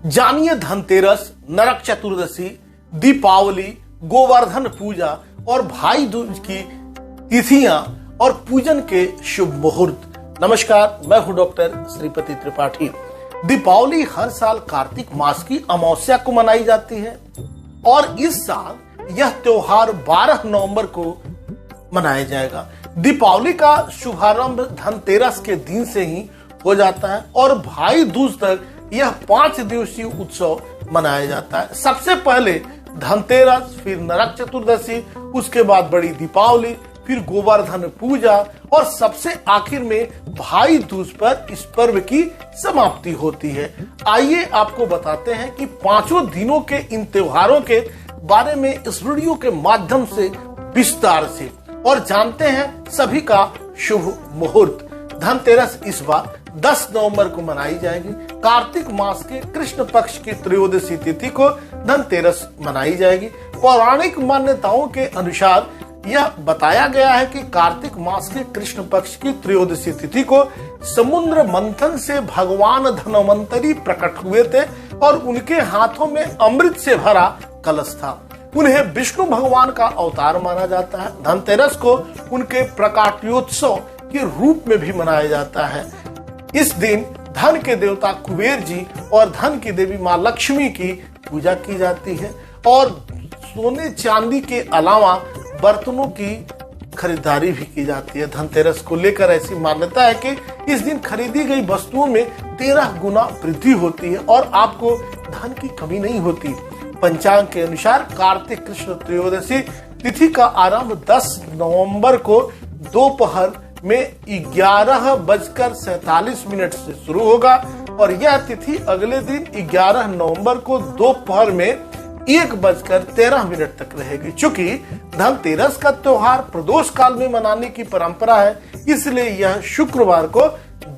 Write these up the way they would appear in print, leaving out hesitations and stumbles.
जानिए धनतेरस, नरक चतुर्दशी, दीपावली, गोवर्धन पूजा और भाई दूज की तिथियां और पूजन के शुभ मुहूर्त। नमस्कार, मैं हूं डॉक्टर श्रीपति त्रिपाठी। दीपावली हर साल कार्तिक मास की अमावस्या को मनाई जाती है और इस साल यह त्योहार 12 नवंबर को मनाया जाएगा। दीपावली का शुभारंभ धनतेरस के दिन से ही हो जाता है और भाई दूज तक यह 5 दिवसीय उत्सव मनाया जाता है। सबसे पहले धनतेरस, फिर नरक चतुर्दशी, उसके बाद बड़ी दीपावली, फिर गोवर्धन पूजा और सबसे आखिर में भाई दूज पर इस पर्व की समाप्ति होती है। आइए आपको बताते हैं कि 5 दिनों के इन त्योहारों के बारे में इस वीडियो के माध्यम से विस्तार से और जानते हैं सभी का शुभ मुहूर्त। धनतेरस इस बार 10 नवंबर को मनाई जाएगी। कार्तिक मास के कृष्ण पक्ष की त्रयोदशी तिथि को धनतेरस मनाई जाएगी। पौराणिक मान्यताओं के अनुसार यह बताया गया है कि कार्तिक मास के कृष्ण पक्ष की त्रयोदशी तिथि को समुद्र मंथन से भगवान धन्वंतरी प्रकट हुए थे और उनके हाथों में अमृत से भरा कलश था। उन्हें विष्णु भगवान का अवतार माना जाता है। धनतेरस को उनके प्रकाट्योत्सव के रूप में भी मनाया जाता है। इस दिन धन के देवता कुबेर जी और धन की देवी मां लक्ष्मी की पूजा की जाती है और सोने चांदी के अलावा बर्तनों की खरीदारी भी की जाती है। धनतेरस को लेकर ऐसी मान्यता है कि इस दिन खरीदी गई वस्तुओं में 13 गुना वृद्धि होती है और आपको धन की कमी नहीं होती। पंचांग के अनुसार कार्तिक कृष्ण त्रयोदशी तिथि का आरंभ 10 नवंबर को दोपहर में 11:47 से शुरू होगा और यह तिथि अगले दिन 11 नवंबर को दोपहर में 1:13 तक रहेगी। चूंकि धनतेरस का त्योहार प्रदोष काल में मनाने की परंपरा है, इसलिए यह शुक्रवार को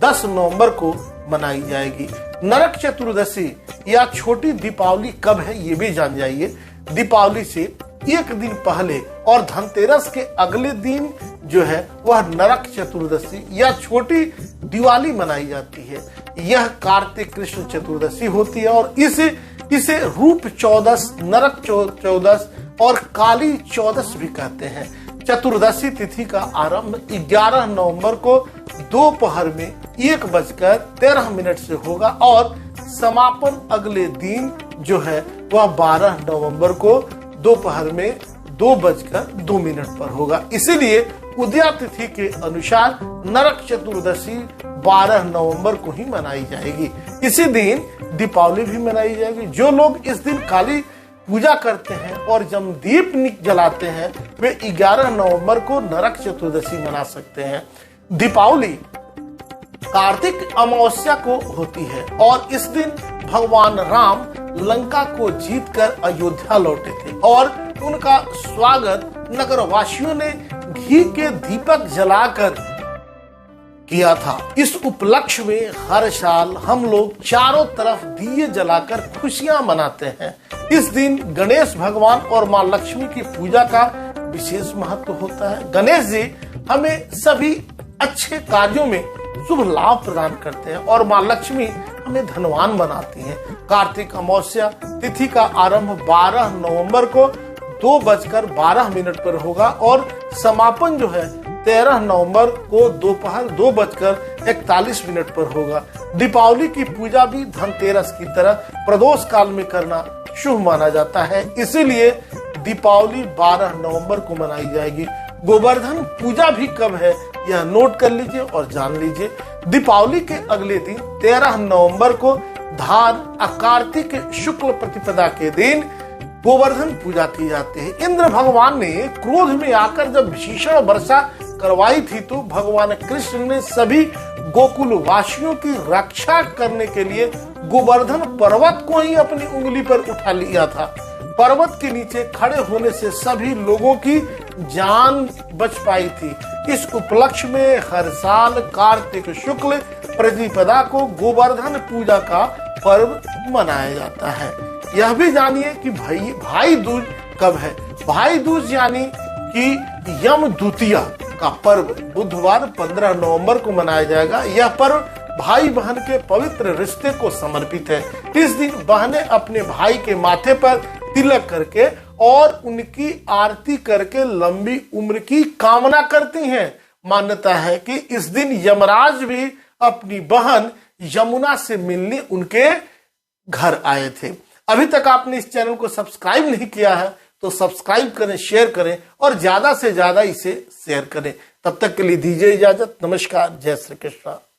10 नवंबर को मनाई जाएगी। नरक चतुर्दशी या छोटी दीपावली कब है ये भी जान जाइए। दीपावली से एक दिन पहले और धनतेरस के अगले दिन जो है वह नरक चतुर्दशी या छोटी दिवाली मनाई जाती है। यह कार्तिक कृष्ण चतुर्दशी होती है और इसे रूप चौदस, नरक चौदस और काली चौदस भी कहते हैं। चतुर्दशी तिथि का आरंभ 11 नवंबर को दोपहर में 1:13 से होगा और समापन अगले दिन जो है वह 12 नवंबर को दोपहर में 2:02 पर होगा। इसीलिए उदया तिथि के अनुसार नरक चतुर्दशी 12 नवंबर को ही मनाई जाएगी। इसी दिन दीपावली भी मनाई जाएगी। जो लोग इस दिन काली पूजा करते हैं और जब दीप जलाते हैं वे 11 नवंबर को नरक चतुर्दशी मना सकते हैं। दीपावली कार्तिक अमावस्या को होती है और इस दिन भगवान राम लंका को जीतकर अयोध्या लौटे थे और उनका स्वागत नगरवासियों ने घी के दीपक जलाकर किया था। इस उपलक्ष्य में हर साल हम लोग चारों तरफ दिए जलाकर खुशियां मनाते हैं। इस दिन गणेश भगवान और मां लक्ष्मी की पूजा का विशेष महत्व होता है। गणेश जी हमें सभी अच्छे कार्यों में शुभ लाभ प्रदान करते हैं और मां लक्ष्मी हमें धनवान बनाती हैं। कार्तिक अमावस्या तिथि का आरंभ 12 नवंबर को 2:12 पर होगा और समापन जो है 13 नवंबर को दोपहर 2:41 पर होगा। दीपावली की पूजा भी धनतेरस की तरह प्रदोष काल में करना शुभ माना जाता है, इसीलिए दीपावली 12 नवंबर को मनाई जाएगी। गोवर्धन पूजा भी कब है यह नोट कर लीजिए और जान लीजिए। दीपावली के अगले दिन 13 नवंबर को धान कार्तिक शुक्ल प्रतिपदा के दिन गोवर्धन पूजा की जाती है। इंद्र भगवान ने क्रोध में आकर जब भीषण वर्षा करवाई थी तो भगवान कृष्ण ने सभी गोकुल वासियों की रक्षा करने के लिए गोवर्धन पर्वत को ही अपनी उंगली पर उठा लिया था। पर्वत के नीचे खड़े होने से सभी लोगों की जान बच पाई थी। इस उपलक्ष्य में हर साल कार्तिक शुक्ल प्रतिपदा को गोवर्धन पूजा का पर्व मनाया जाता है। यह भी जानिए कि भाई दूज कब है। भाई दूज यानी कि यम द्वितीया का पर्व बुधवार 15 नवंबर को मनाया जाएगा। यह पर्व भाई बहन के पवित्र रिश्ते को समर्पित है। इस दिन बहनें अपने भाई के माथे पर तिलक करके और उनकी आरती करके लंबी उम्र की कामना करती हैं। मान्यता है कि इस दिन यमराज भी अपनी बहन यमुना से मिलने उनके घर आए थे। अभी तक आपने इस चैनल को सब्सक्राइब नहीं किया है तो सब्सक्राइब करें, शेयर करें और ज्यादा से ज्यादा इसे शेयर करें। तब तक के लिए दीजिए इजाजत। नमस्कार। जय श्री कृष्ण।